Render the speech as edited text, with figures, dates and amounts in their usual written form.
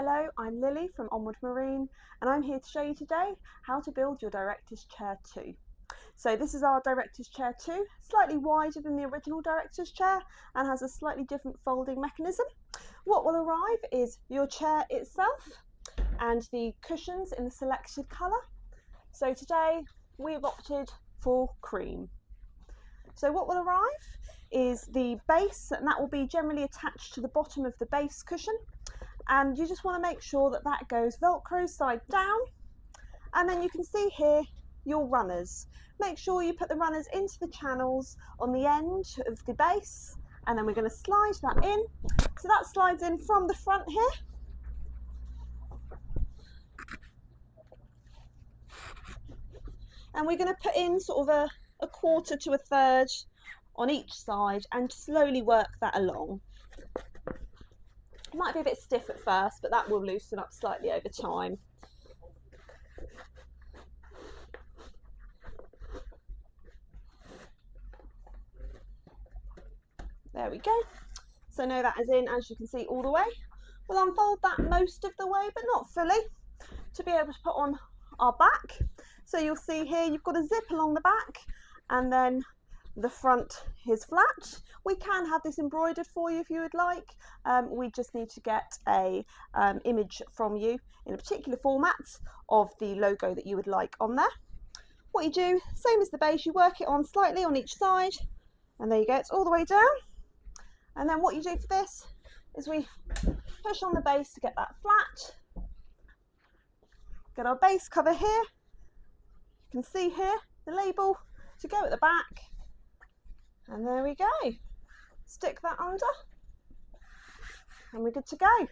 Hello, I'm Lily from Onward Marine and I'm here to show you today how to build your Directors Chair II. So this is our Directors Chair II, slightly wider than the original Directors Chair and has a slightly different folding mechanism. What will arrive is your chair itself and the cushions in the selected colour. So today we've opted for cream. So what will arrive is the base, and that will be generally attached to the bottom of the base cushion. And you just want to make sure that that goes Velcro side down, and then you can see here your runners. Make sure you put the runners into the channels on the end of the base, and then we're going to slide that in. So that slides in from the front here. And we're going to put in sort of a quarter to a third on each side and slowly work that along. It might be a bit stiff at first, but that will loosen up slightly over time. There we go. So now that is in, as you can see, all the way. We'll unfold that most of the way, but not fully, to be able to put on our back. So you'll see here you've got a zip along the back, and then the front is flat. We can have this embroidered for you if you would like. We just need to get a image from you in a particular format of the logo that you would like on there. What you do, same as the base, you work it on slightly on each side, and there you go, it's all the way down. And then what you do for this is we push on the base to get that flat. Get our base cover here. You can see here the label to go at the back. And there we go. Stick that under and we're good to go.